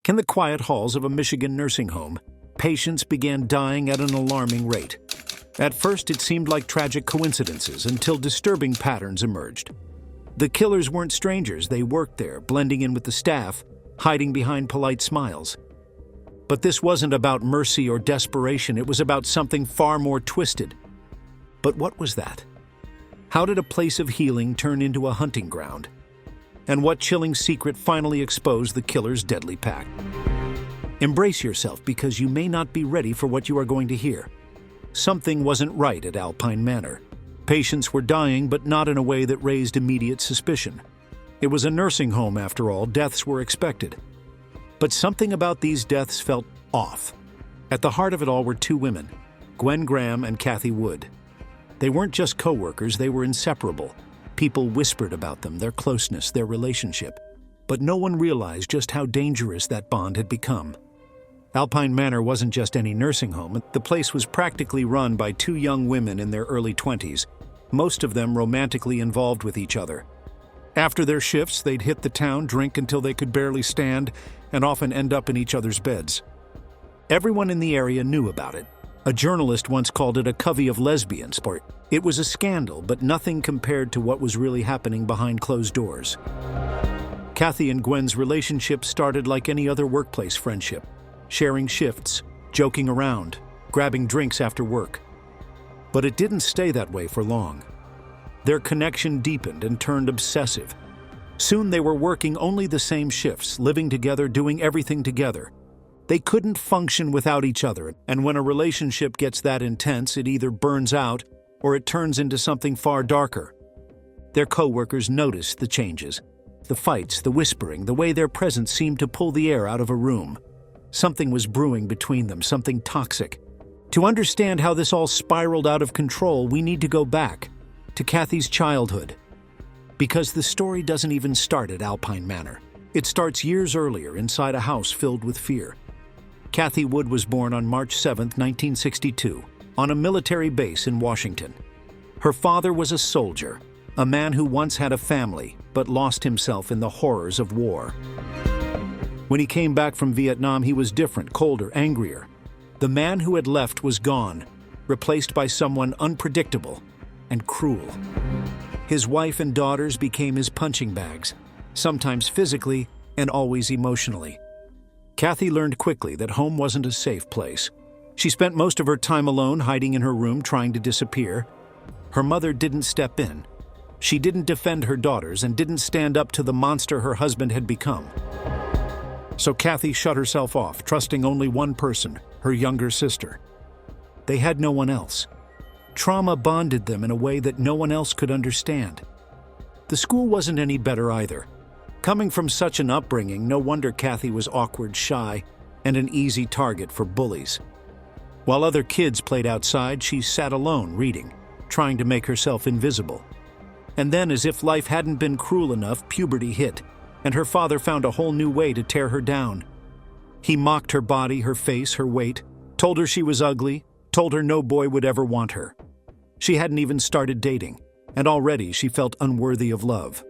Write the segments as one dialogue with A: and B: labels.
A: In the quiet halls of a Michigan nursing home, patients began dying at an alarming rate. At first, it seemed like tragic coincidences until disturbing patterns emerged. The killers weren't strangers. They worked there, blending in with the staff, hiding behind polite smiles. But this wasn't about mercy or desperation. It was about something far more twisted. But what was that? How did a place of healing turn into a hunting ground? And what chilling secret finally exposed the killer's deadly pact? Embrace yourself, because you may not be ready for what you are going to hear. Something wasn't right at Alpine Manor. Patients were dying, but not in a way that raised immediate suspicion. It was a nursing home, after all. Deaths were expected. But something about these deaths felt off. At the heart of it all were two women, Gwen Graham and Cathy Wood. They weren't just co-workers, they were inseparable. People whispered about them, their closeness, their relationship. But no one realized just how dangerous that bond had become. Alpine Manor wasn't just any nursing home. The place was practically run by two young women in their early 20s, most of them romantically involved with each other. After their shifts, they'd hit the town, drink until they could barely stand, and often end up in each other's beds. Everyone in the area knew about it. A journalist once called it a covey of lesbians. It was a scandal, but nothing compared to what was really happening behind closed doors. Cathy and Gwen's relationship started like any other workplace friendship, sharing shifts, joking around, grabbing drinks after work. But it didn't stay that way for long. Their connection deepened and turned obsessive. Soon they were working only the same shifts, living together, doing everything together. They couldn't function without each other, and when a relationship gets that intense, it either burns out or it turns into something far darker. Their co-workers noticed the changes, the fights, the whispering, the way their presence seemed to pull the air out of a room. Something was brewing between them, something toxic. To understand how this all spiraled out of control, we need to go back to Cathy's childhood. Because the story doesn't even start at Alpine Manor. It starts years earlier, inside a house filled with fear. Cathy Wood was born on March 7, 1962, on a military base in Washington. Her father was a soldier, a man who once had a family, but lost himself in the horrors of war. When he came back from Vietnam, he was different, colder, angrier. The man who had left was gone, replaced by someone unpredictable and cruel. His wife and daughters became his punching bags, sometimes physically and always emotionally. Cathy learned quickly that home wasn't a safe place. She spent most of her time alone, hiding in her room, trying to disappear. Her mother didn't step in. She didn't defend her daughters and didn't stand up to the monster her husband had become. So Cathy shut herself off, trusting only one person, her younger sister. They had no one else. Trauma bonded them in a way that no one else could understand. The school wasn't any better either. Coming from such an upbringing, no wonder Cathy was awkward, shy, and an easy target for bullies. While other kids played outside, she sat alone reading, trying to make herself invisible. And then, as if life hadn't been cruel enough, puberty hit, and her father found a whole new way to tear her down. He mocked her body, her face, her weight, told her she was ugly, told her no boy would ever want her. She hadn't even started dating, and already she felt unworthy of love.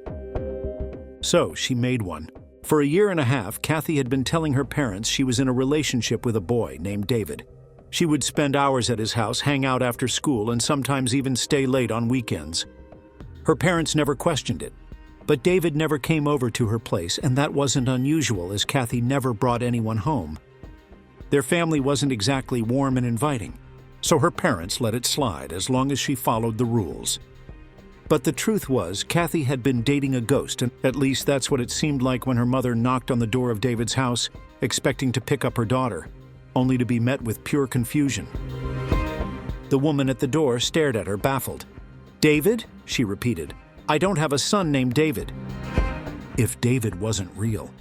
A: So she made one. For a year and a half, Cathy had been telling her parents she was in a relationship with a boy named David. She would spend hours at his house, hang out after school, and sometimes even stay late on weekends. Her parents never questioned it. But David never came over to her place, and that wasn't unusual, as Cathy never brought anyone home. Their family wasn't exactly warm and inviting, so her parents let it slide as long as she followed the rules. But the truth was, Cathy had been dating a ghost, and at least that's what it seemed like when her mother knocked on the door of David's house, expecting to pick up her daughter, only to be met with pure confusion. The woman at the door stared at her, baffled. "David?" she repeated. "I don't have a son named David." If David wasn't real,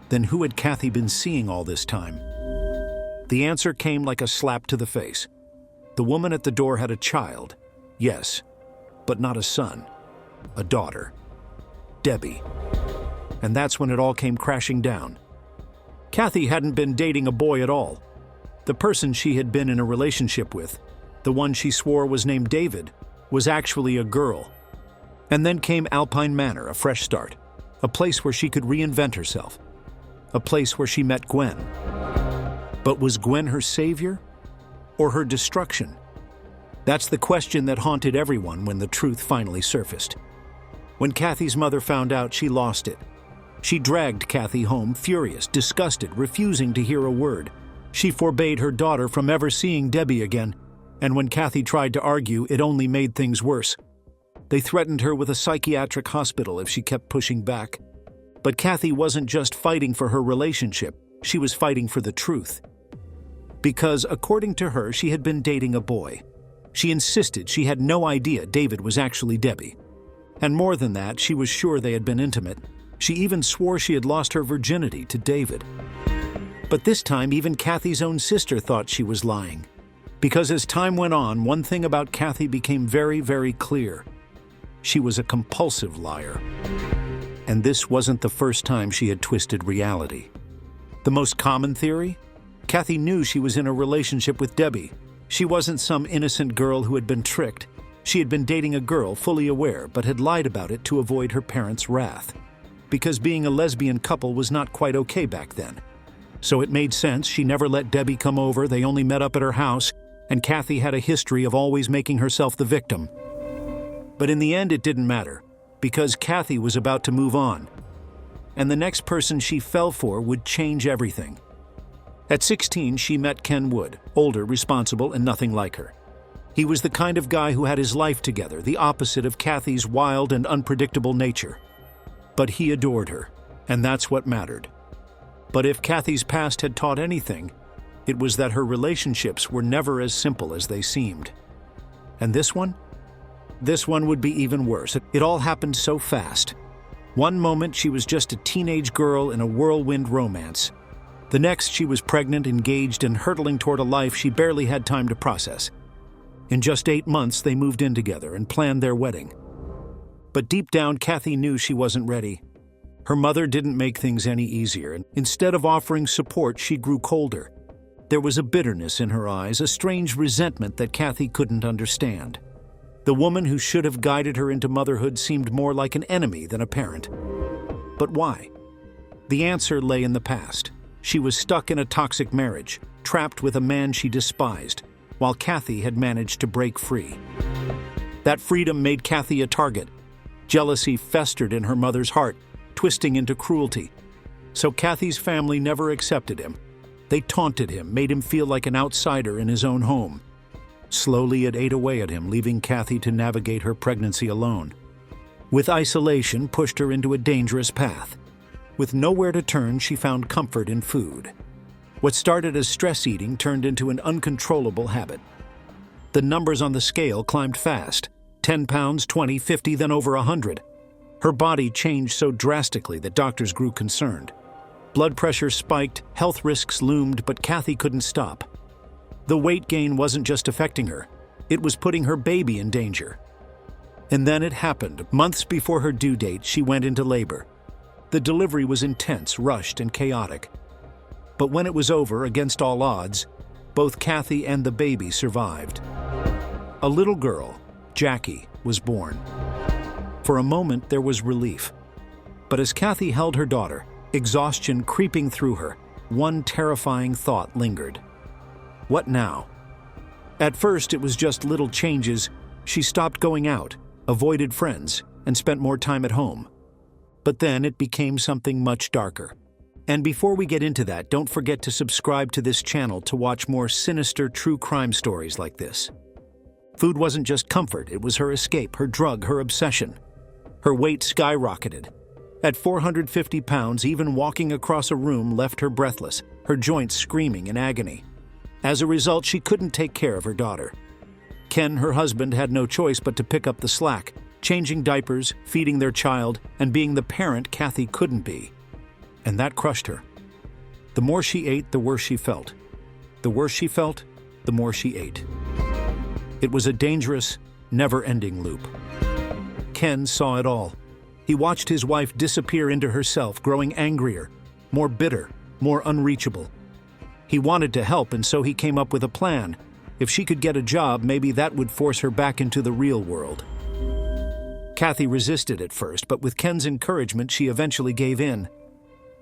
A: then who had Cathy been seeing all this time? The answer came like a slap to the face. The woman at the door had a child, yes, but not a son, a daughter, Debbie. And that's when it all came crashing down. Cathy hadn't been dating a boy at all. The person she had been in a relationship with, the one she swore was named David, was actually a girl. And then came Alpine Manor, a fresh start, a place where she could reinvent herself. a place where she met Gwen. But was Gwen her savior or her destruction? That's the question that haunted everyone when the truth finally surfaced. When Cathy's mother found out, she lost it. She dragged Cathy home, furious, disgusted, refusing to hear a word. She forbade her daughter from ever seeing Debbie again, and when Cathy tried to argue, it only made things worse. They threatened her with a psychiatric hospital if she kept pushing back. But Cathy wasn't just fighting for her relationship, she was fighting for the truth. Because, according to her, she had been dating a boy. She insisted she had no idea David was actually Debbie. And more than that, she was sure they had been intimate. She even swore she had lost her virginity to David. But this time, even Cathy's own sister thought she was lying. Because as time went on, one thing about Cathy became very, very clear. She was a compulsive liar. And this wasn't the first time she had twisted reality. The most common theory? Cathy knew she was in a relationship with Debbie. She wasn't some innocent girl who had been tricked. She had been dating a girl, fully aware, but had lied about it to avoid her parents' wrath. Because being a lesbian couple was not quite okay back then. So it made sense she never let Debbie come over, they only met up at her house, and Cathy had a history of always making herself the victim. But in the end it didn't matter, because Cathy was about to move on. And the next person she fell for would change everything. At 16, she met Ken Wood, older, responsible, and nothing like her. He was the kind of guy who had his life together, the opposite of Cathy's wild and unpredictable nature. But he adored her, and that's what mattered. But if Cathy's past had taught anything, it was that her relationships were never as simple as they seemed. And this one? This one would be even worse. It all happened so fast. One moment she was just a teenage girl in a whirlwind romance. The next she was pregnant, engaged, and hurtling toward a life she barely had time to process. In just 8 months, they moved in together and planned their wedding. But deep down, Cathy knew she wasn't ready. Her mother didn't make things any easier, and instead of offering support, she grew colder. There was a bitterness in her eyes, a strange resentment that Cathy couldn't understand. The woman who should have guided her into motherhood seemed more like an enemy than a parent. But why? The answer lay in the past. She was stuck in a toxic marriage, trapped with a man she despised, while Cathy had managed to break free. That freedom made Cathy a target. Jealousy festered in her mother's heart, twisting into cruelty. So Cathy's family never accepted him. They taunted him, made him feel like an outsider in his own home. Slowly it ate away at him, leaving Cathy to navigate her pregnancy alone. With isolation pushed her into a dangerous path. With nowhere to turn, she found comfort in food. What started as stress eating turned into an uncontrollable habit. The numbers on the scale climbed fast. 10 pounds, 20, 50, then over 100. Her body changed so drastically that doctors grew concerned. Blood pressure spiked, health risks loomed, but Cathy couldn't stop. The weight gain wasn't just affecting her, it was putting her baby in danger. And then it happened. Months before her due date, she went into labor. The delivery was intense, rushed, and chaotic. But when it was over, against all odds, both Cathy and the baby survived. A little girl, Jackie, was born. For a moment, there was relief. But as Cathy held her daughter, exhaustion creeping through her, one terrifying thought lingered. What now? At first, it was just little changes. She stopped going out, avoided friends, and spent more time at home. But then it became something much darker. And before we get into that, don't forget to subscribe to this channel to watch more sinister true crime stories like this. Food wasn't just comfort, it was her escape, her drug, her obsession. Her weight skyrocketed. At 450 pounds, even walking across a room left her breathless, her joints screaming in agony. As a result, she couldn't take care of her daughter. Ken, her husband, had no choice but to pick up the slack, changing diapers, feeding their child, and being the parent Cathy couldn't be. And that crushed her. The more she ate, the worse she felt. The worse she felt, the more she ate. It was a dangerous, never-ending loop. Ken saw it all. He watched his wife disappear into herself, growing angrier, more bitter, more unreachable. He wanted to help, and so he came up with a plan. If she could get a job, maybe that would force her back into the real world. Cathy resisted at first, but with Ken's encouragement, she eventually gave in.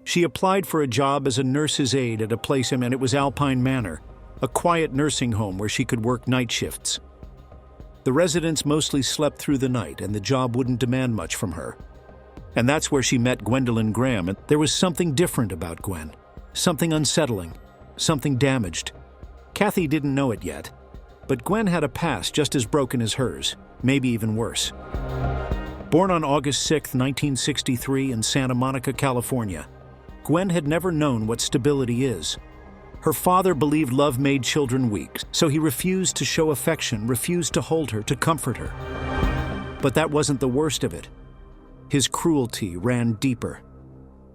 A: She applied for a job as a nurse's aide at a place, and it was Alpine Manor, a quiet nursing home where she could work night shifts. The residents mostly slept through the night, and the job wouldn't demand much from her. And that's where she met Gwen Graham, and there was something different about Gwen. Something unsettling. Something damaged. Cathy didn't know it yet, but Gwen had a past just as broken as hers, maybe even worse. Born on August 6, 1963 in Santa Monica, California, Gwen had never known what stability is. Her father believed love made children weak, so he refused to show affection, refused to hold her, to comfort her. But that wasn't the worst of it. His cruelty ran deeper.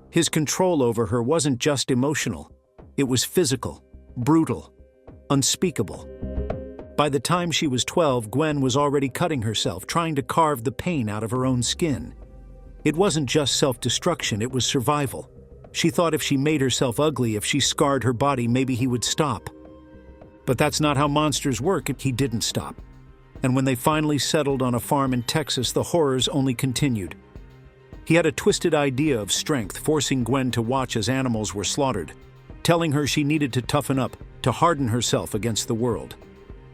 A: His control over her wasn't just emotional. It was physical, brutal, unspeakable. By the time she was 12, Gwen was already cutting herself, trying to carve the pain out of her own skin. It wasn't just self-destruction, it was survival. She thought if she made herself ugly, if she scarred her body, maybe he would stop. But that's not how monsters work. He didn't stop. And when they finally settled on a farm in Texas, the horrors only continued. He had a twisted idea of strength, forcing Gwen to watch as animals were slaughtered, telling her she needed to toughen up, to harden herself against the world.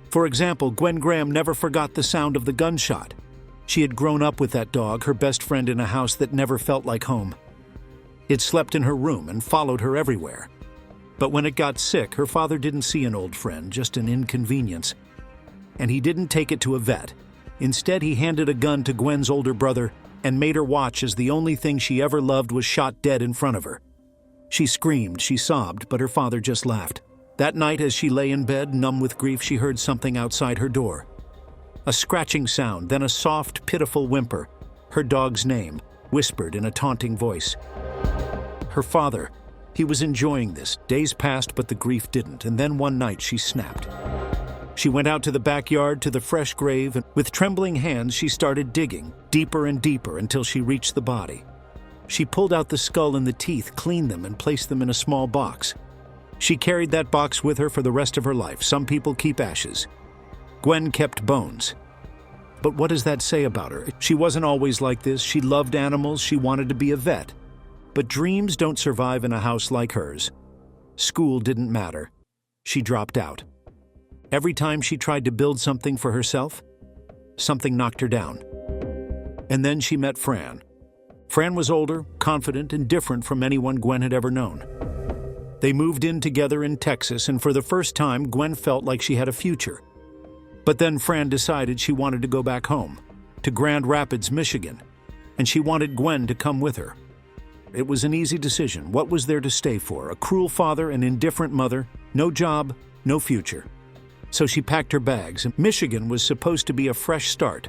A: For example, Gwen Graham never forgot the sound of the gunshot. She had grown up with that dog, her best friend, in a house that never felt like home. It slept in her room and followed her everywhere. But when it got sick, her father didn't see an old friend, just an inconvenience. And he didn't take it to a vet. Instead, he handed a gun to Gwen's older brother and made her watch as the only thing she ever loved was shot dead in front of her. She screamed, she sobbed, but her father just laughed. That night, as she lay in bed, numb with grief, she heard something outside her door. A scratching sound, then a soft, pitiful whimper. Her dog's name, whispered in a taunting voice. Her father, he was enjoying this. Days passed, but the grief didn't, and then one night she snapped. She went out to the backyard, to the fresh grave, and with trembling hands she started digging, deeper and deeper, until she reached the body. She pulled out the skull and the teeth, cleaned them, and placed them in a small box. She carried that box with her for the rest of her life. Some people keep ashes. Gwen kept bones. But what does that say about her? She wasn't always like this. She loved animals. She wanted to be a vet. But dreams don't survive in a house like hers. School didn't matter. She dropped out. Every time she tried to build something for herself, something knocked her down. And then she met Fran. Fran was older, confident, and different from anyone Gwen had ever known. They moved in together in Texas, and for the first time, Gwen felt like she had a future. But then Fran decided she wanted to go back home, to Grand Rapids, Michigan, and she wanted Gwen to come with her. It was an easy decision. What was there to stay for? A cruel father, an indifferent mother, no job, no future. So she packed her bags, and Michigan was supposed to be a fresh start.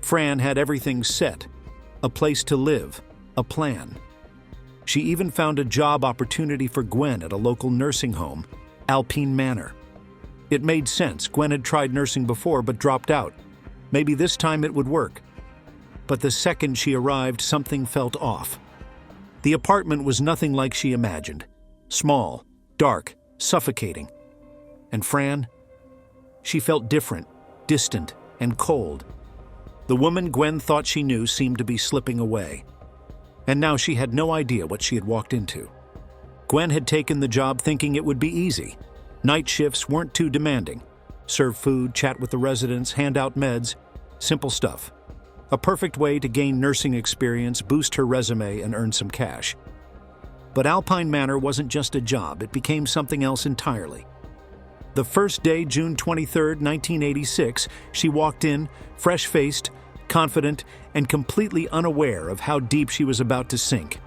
A: Fran had everything set, a place to live, a plan. She even found a job opportunity for Gwen at a local nursing home, Alpine Manor. It made sense. Gwen had tried nursing before but dropped out. Maybe this time it would work. But the second she arrived, something felt off. The apartment was nothing like she imagined. Small, dark, suffocating. And Fran? She felt different, distant, and cold. The woman Gwen thought she knew seemed to be slipping away. And now she had no idea what she had walked into. Gwen had taken the job thinking it would be easy. Night shifts weren't too demanding. Serve food, chat with the residents, hand out meds. Simple stuff. A perfect way to gain nursing experience, boost her resume, and earn some cash. But Alpine Manor wasn't just a job, it became something else entirely. The first day, June 23, 1986, she walked in, fresh-faced, confident, and completely unaware of how deep she was about to sink.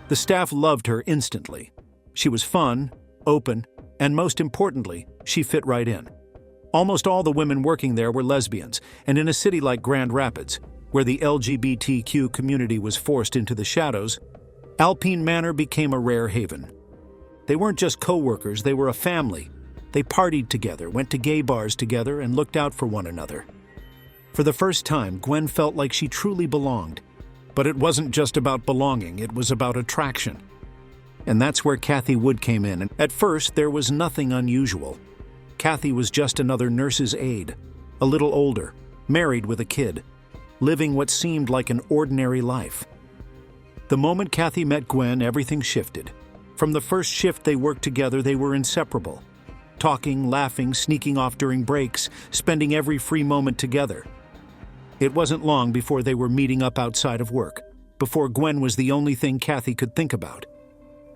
A: The staff loved her instantly. She was fun, open, and most importantly, she fit right in. Almost all the women working there were lesbians, and in a city like Grand Rapids, where the LGBTQ community was forced into the shadows, Alpine Manor became a rare haven. They weren't just co-workers, they were a family. They partied together, went to gay bars together, and looked out for one another. For the first time, Gwen felt like she truly belonged. But it wasn't just about belonging, it was about attraction. And that's where Cathy Wood came in, and at first there was nothing unusual. Cathy was just another nurse's aide, a little older, married with a kid, living what seemed like an ordinary life. The moment Cathy met Gwen, everything shifted. From the first shift they worked together, they were inseparable. Talking, laughing, sneaking off during breaks, spending every free moment together. It wasn't long before they were meeting up outside of work, before Gwen was the only thing Cathy could think about.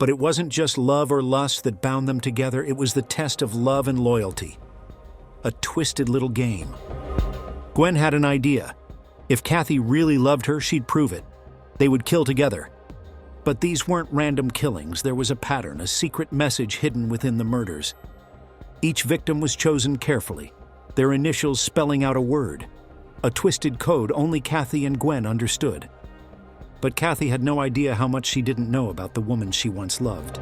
A: But it wasn't just love or lust that bound them together, it was the test of love and loyalty. A twisted little game. Gwen had an idea. If Cathy really loved her, she'd prove it. They would kill together. But these weren't random killings, there was a pattern, a secret message hidden within the murders. Each victim was chosen carefully, their initials spelling out a word, a twisted code only Cathy and Gwen understood. But Cathy had no idea how much she didn't know about the woman she once loved.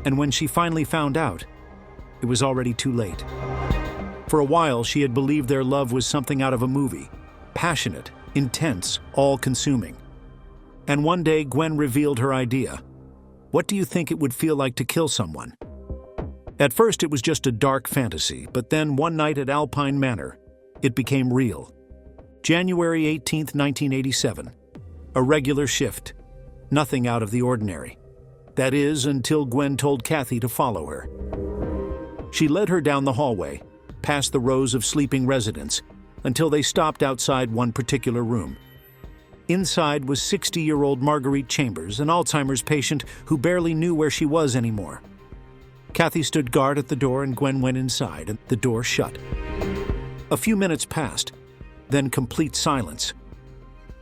A: And when she finally found out, it was already too late. For a while, she had believed their love was something out of a movie, passionate, intense, all-consuming. And one day, Gwen revealed her idea. What do you think it would feel like to kill someone? At first, it was just a dark fantasy, but then one night at Alpine Manor, it became real. January 18, 1987. A regular shift. Nothing out of the ordinary. That is, until Gwen told Cathy to follow her. She led her down the hallway, past the rows of sleeping residents, until they stopped outside one particular room. Inside was 60-year-old Margaret Chambers, an Alzheimer's patient who barely knew where she was anymore. Cathy stood guard at the door and Gwen went inside, and the door shut. A few minutes passed, then complete silence.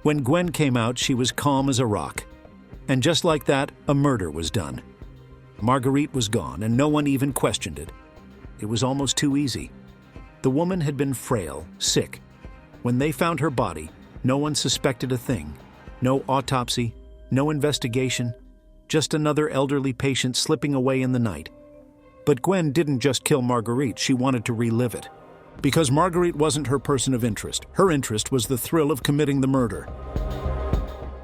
A: When Gwen came out, she was calm as a rock. And just like that, a murder was done. Marguerite was gone, and no one even questioned it. It was almost too easy. The woman had been frail, sick. When they found her body, no one suspected a thing. No autopsy, no investigation, just another elderly patient slipping away in the night. But Gwen didn't just kill Marguerite, she wanted to relive it. Because Marguerite wasn't her person of interest. Her interest was the thrill of committing the murder.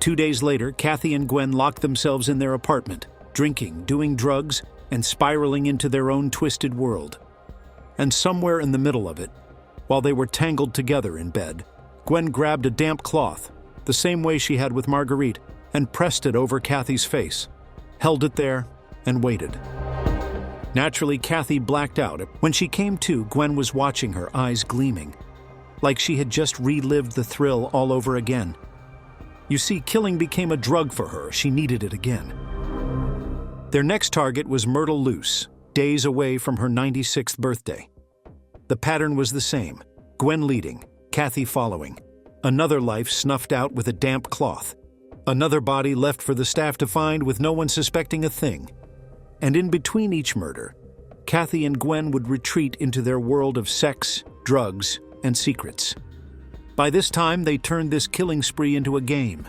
A: 2 days later, Cathy and Gwen locked themselves in their apartment, drinking, doing drugs, and spiraling into their own twisted world. And somewhere in the middle of it, while they were tangled together in bed, Gwen grabbed a damp cloth, the same way she had with Marguerite, and pressed it over Cathy's face, held it there, and waited. Naturally, Cathy blacked out. When she came to, Gwen was watching her, eyes gleaming, like she had just relived the thrill all over again. You see, killing became a drug for her. She needed it again. Their next target was Myrtle Luce, days away from her 96th birthday. The pattern was the same, Gwen leading, Cathy following. Another life snuffed out with a damp cloth. Another body left for the staff to find with no one suspecting a thing. And in between each murder, Cathy and Gwen would retreat into their world of sex, drugs, and secrets. By this time, they turned this killing spree into a game.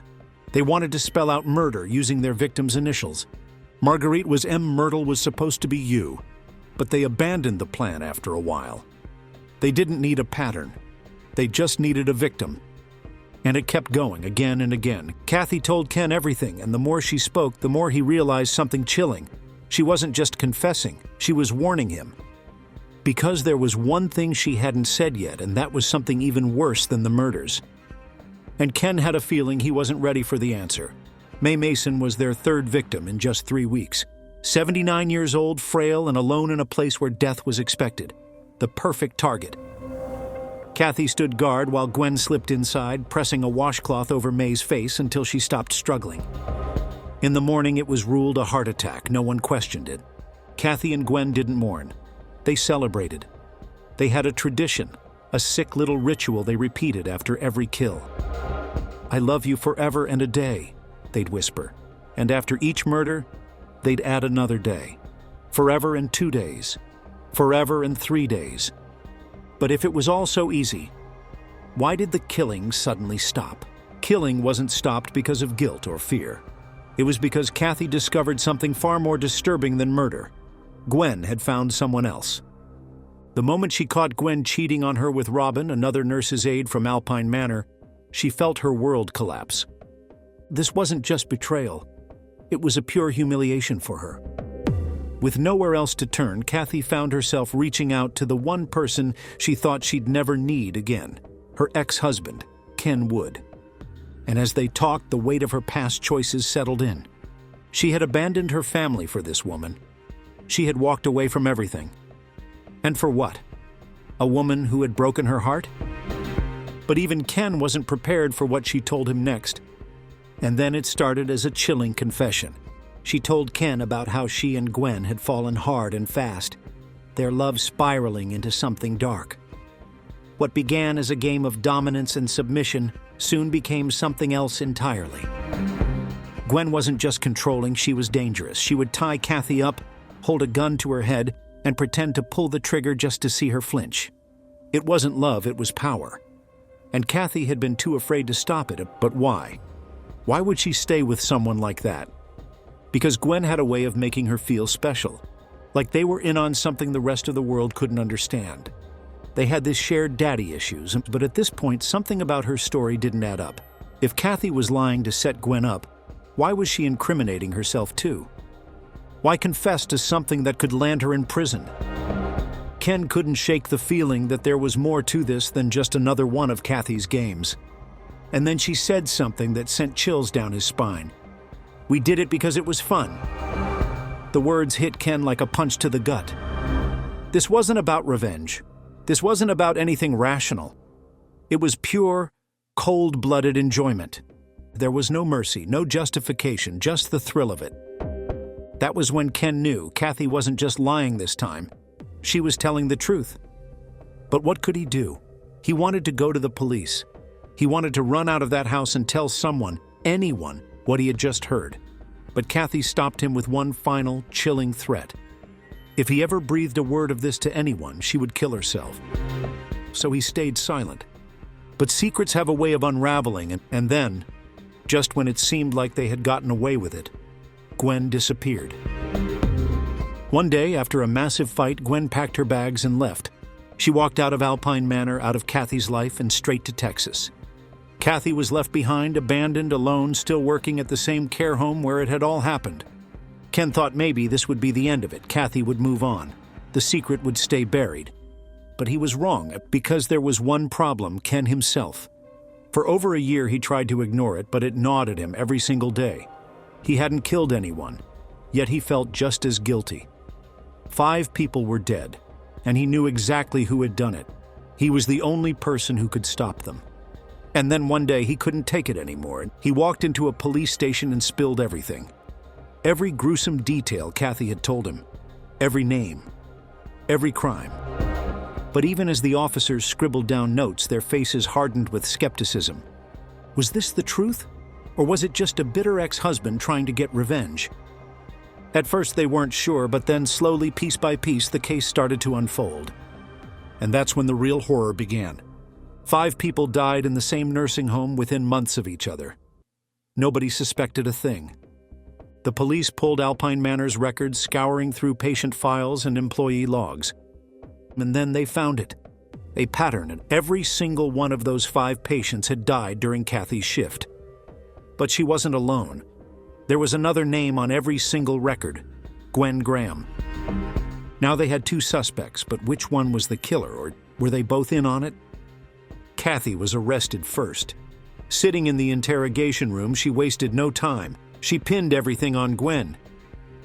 A: They wanted to spell out murder using their victims' initials. Marguerite was M. Myrtle was supposed to be U, but they abandoned the plan after a while. They didn't need a pattern. They just needed a victim. And it kept going again and again. Cathy told Ken everything, and the more she spoke, the more he realized something chilling. She wasn't just confessing, she was warning him. Because there was one thing she hadn't said yet, and that was something even worse than the murders. And Ken had a feeling he wasn't ready for the answer. Mae Mason was their third victim in just 3 weeks. 79 years old, frail, and alone in a place where death was expected. The perfect target. Cathy stood guard while Gwen slipped inside, pressing a washcloth over Mae's face until she stopped struggling. In the morning, it was ruled a heart attack. No one questioned it. Cathy and Gwen didn't mourn. They celebrated. They had a tradition, a sick little ritual they repeated after every kill. "I love you forever and a day," they'd whisper. And after each murder, they'd add another day. Forever and 2 days. Forever and 3 days. But if it was all so easy, why did the killing suddenly stop? Killing wasn't stopped because of guilt or fear. It was because Cathy discovered something far more disturbing than murder. Gwen had found someone else. The moment she caught Gwen cheating on her with Robin, another nurse's aide from Alpine Manor, she felt her world collapse. This wasn't just betrayal. It was a pure humiliation for her. With nowhere else to turn, Cathy found herself reaching out to the one person she thought she'd never need again, her ex-husband, Ken Wood. and as they talked, the weight of her past choices settled in. She had abandoned her family for this woman. She had walked away from everything. And for what? A woman who had broken her heart? But even Ken wasn't prepared for what she told him next. And then it started as a chilling confession. She told Ken about how she and Gwen had fallen hard and fast, their love spiraling into something dark. What began as a game of dominance and submission soon became something else entirely. Gwen wasn't just controlling, she was dangerous. She would tie Cathy up, hold a gun to her head, and pretend to pull the trigger just to see her flinch. It wasn't love, it was power. And Cathy had been too afraid to stop it, but why? Why would she stay with someone like that? Because Gwen had a way of making her feel special, like they were in on something the rest of the world couldn't understand. They had this shared daddy issues, but at this point, something about her story didn't add up. If Cathy was lying to set Gwen up, why was she incriminating herself too? Why confess to something that could land her in prison? Ken couldn't shake the feeling that there was more to this than just another one of Cathy's games. And then she said something that sent chills down his spine. "We did it because it was fun." The words hit Ken like a punch to the gut. This wasn't about revenge. This wasn't about anything rational. It was pure, cold-blooded enjoyment. There was no mercy, no justification, just the thrill of it. That was when Ken knew Cathy wasn't just lying this time. She was telling the truth. But what could he do? He wanted to go to the police. He wanted to run out of that house and tell someone, anyone, what he had just heard. But Cathy stopped him with one final, chilling threat. If he ever breathed a word of this to anyone, she would kill herself. So he stayed silent. But secrets have a way of unraveling, and then, just when it seemed like they had gotten away with it, Gwen disappeared. One day, after a massive fight, Gwen packed her bags and left. She walked out of Alpine Manor, out of Cathy's life, and straight to Texas. Cathy was left behind, abandoned, alone, still working at the same care home where it had all happened. Ken thought maybe this would be the end of it. Cathy would move on. The secret would stay buried. But he was wrong, because there was one problem: Ken himself. For over a year he tried to ignore it, but it gnawed at him every single day. He hadn't killed anyone, yet he felt just as guilty. 5 people were dead, and he knew exactly who had done it. He was the only person who could stop them. And then one day he couldn't take it anymore. He walked into a police station and spilled everything. Every gruesome detail Cathy had told him. Every name. Every crime. But even as the officers scribbled down notes, their faces hardened with skepticism. Was this the truth? Or was it just a bitter ex-husband trying to get revenge? At first they weren't sure, but then slowly, piece by piece, the case started to unfold. And that's when the real horror began. 5 people died in the same nursing home within months of each other. Nobody suspected a thing. The police pulled Alpine Manor's records, scouring through patient files and employee logs. And then they found it. A pattern, and every single one of those 5 patients had died during Cathy's shift. But she wasn't alone. There was another name on every single record: Gwen Graham. Now they had 2 suspects, but which one was the killer, or were they both in on it? Cathy was arrested first. Sitting in the interrogation room, she wasted no time. She pinned everything on Gwen.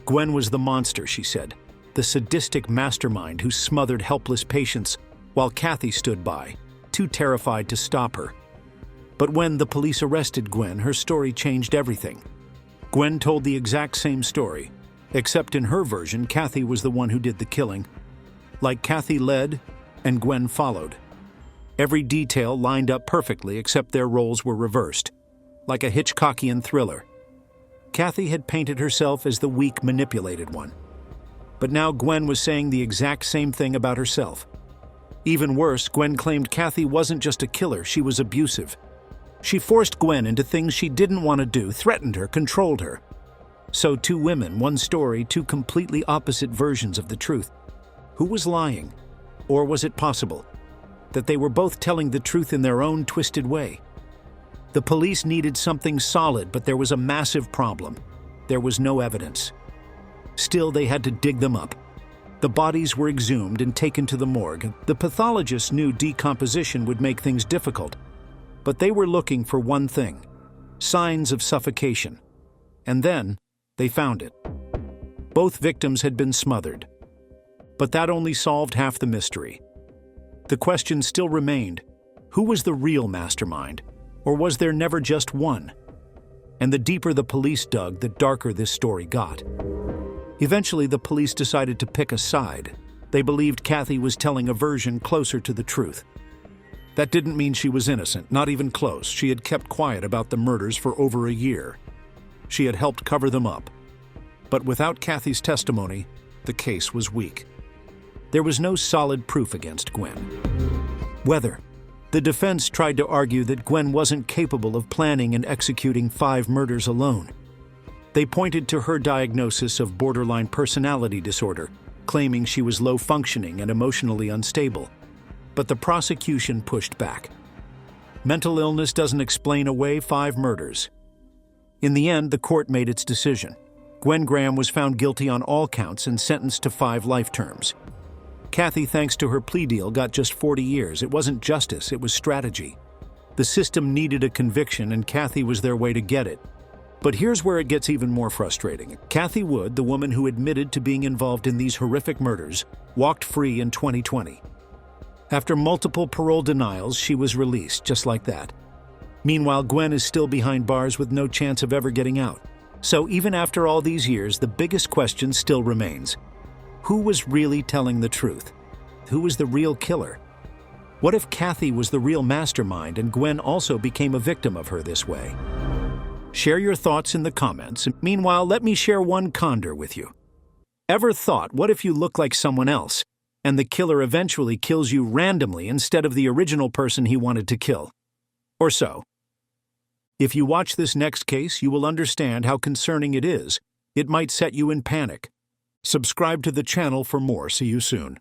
A: Gwen was the monster, she said, the sadistic mastermind who smothered helpless patients while Cathy stood by, too terrified to stop her. But when the police arrested Gwen, her story changed everything. Gwen told the exact same story, except in her version, Cathy was the one who did the killing. Like Cathy led, and Gwen followed. Every detail lined up perfectly, except their roles were reversed, like a Hitchcockian thriller. Cathy had painted herself as the weak, manipulated one. But now Gwen was saying the exact same thing about herself. Even worse, Gwen claimed Cathy wasn't just a killer, she was abusive. She forced Gwen into things she didn't want to do, threatened her, controlled her. So 2 women, 1 story, 2 completely opposite versions of the truth. Who was lying? Or was it possible that they were both telling the truth in their own twisted way? The police needed something solid, but there was a massive problem. There was no evidence. Still, they had to dig them up. The bodies were exhumed and taken to the morgue. The pathologists knew decomposition would make things difficult, but they were looking for one thing: signs of suffocation. And then, they found it. Both victims had been smothered. But that only solved half the mystery. The question still remained, who was the real mastermind? Or was there never just one? And the deeper the police dug, the darker this story got. Eventually, the police decided to pick a side. They believed Cathy was telling a version closer to the truth. That didn't mean she was innocent, not even close. She had kept quiet about the murders for over a year. She had helped cover them up. But without Cathy's testimony, the case was weak. There was no solid proof against Gwen. Whether the defense tried to argue that Gwen wasn't capable of planning and executing 5 murders alone. They pointed to her diagnosis of borderline personality disorder, claiming she was low-functioning and emotionally unstable. But the prosecution pushed back. Mental illness doesn't explain away 5 murders. In the end, the court made its decision. Gwen Graham was found guilty on all counts and sentenced to 5 life terms. Cathy, thanks to her plea deal, got just 40 years. It wasn't justice, it was strategy. The system needed a conviction, and Cathy was their way to get it. But here's where it gets even more frustrating. Cathy Wood, the woman who admitted to being involved in these horrific murders, walked free in 2020. After multiple parole denials, she was released, just like that. Meanwhile, Gwen is still behind bars with no chance of ever getting out. So even after all these years, the biggest question still remains. Who was really telling the truth? Who was the real killer? What if Cathy was the real mastermind and Gwen also became a victim of her this way? Share your thoughts in the comments. Meanwhile, let me share one condor with you. Ever thought, what if you look like someone else, and the killer eventually kills you randomly instead of the original person he wanted to kill? Or so. If you watch this next case, you will understand how concerning it is. It might set you in panic. Subscribe to the channel for more. See you soon.